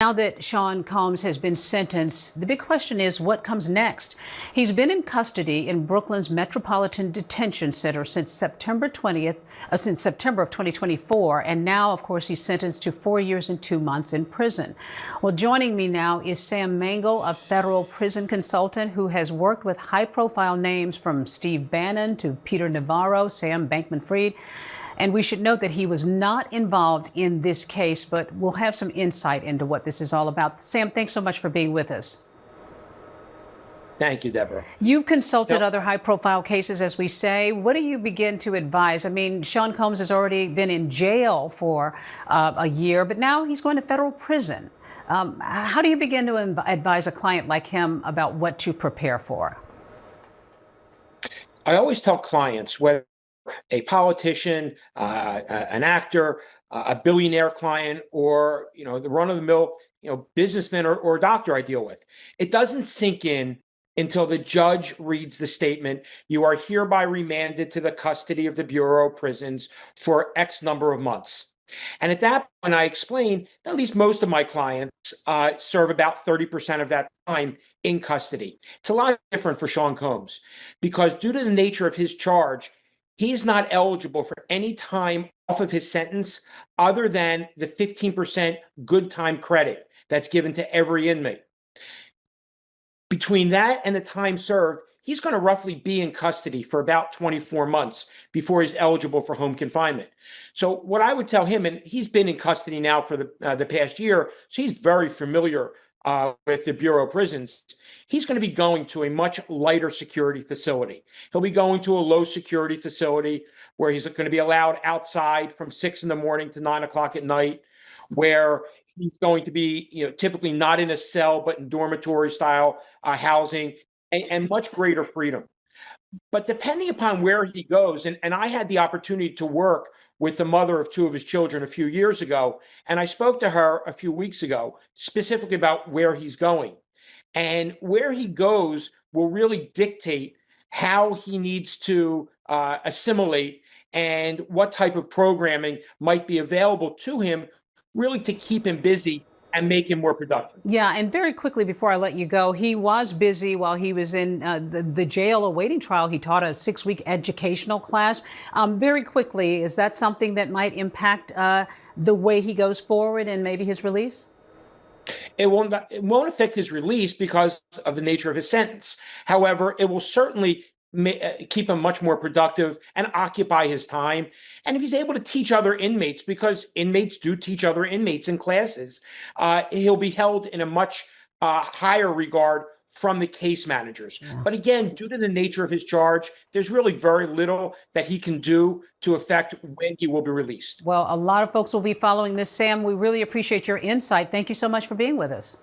Now that Sean Combs has been sentenced, the big question is what comes next? He's been in custody in Brooklyn's Metropolitan Detention Center since September of 2024. And now, of course, he's sentenced to 4 years and 2 months in prison. Well, joining me now is Sam Mangel, a federal prison consultant who has worked with high-profile names from Steve Bannon to Peter Navarro, Sam Bankman-Fried. And we should note that he was not involved in this case, but we'll have some insight into what this is all about. Sam, thanks so much for being with us. Thank you, Deborah. You've consulted other high-profile cases, as we say. What do you begin to advise? I mean, Sean Combs has already been in jail for a year, but now he's going to federal prison. How do you begin to advise a client like him about what to prepare for? I always tell clients, whether a politician, an actor, a billionaire client, or the run-of-the-mill businessman or doctor I deal with, it doesn't sink in until the judge reads the statement, "You are hereby remanded to the custody of the Bureau of Prisons for X number of months." And at that point, I explain that at least most of my clients serve about 30% of that time in custody. It's a lot different for Sean Combs because due to the nature of his charge, he is not eligible for any time off of his sentence other than the 15% good time credit that's given to every inmate. Between that and the time served, he's going to roughly be in custody for about 24 months before he's eligible for home confinement. So what I would tell him, and he's been in custody now for the past year, so he's very familiar with the Bureau of Prisons, he's going to be going to a much lighter security facility. He'll be going to a low security facility where he's going to be allowed outside from 6 in the morning to 9 o'clock at night, where he's going to be, typically not in a cell, but in dormitory style housing and much greater freedom. But depending upon where he goes, and I had the opportunity to work with the mother of 2 of his children a few years ago, and I spoke to her a few weeks ago specifically about where he's going. And where he goes will really dictate how he needs to assimilate and what type of programming might be available to him, really to keep him busy and make him more productive. Yeah, and very quickly before I let you go, he was busy while he was in the jail awaiting trial. He taught a 6-week educational class. Very quickly, is that something that might impact the way he goes forward and maybe his release? It won't affect his release because of the nature of his sentence. However, it will certainly keep him much more productive and occupy his time. And if he's able to teach other inmates, because inmates do teach other inmates in classes, he'll be held in a much higher regard from the case managers. Yeah. But again, due to the nature of his charge, there's really very little that he can do to affect when he will be released. Well, a lot of folks will be following this, Sam. We really appreciate your insight. Thank you so much for being with us.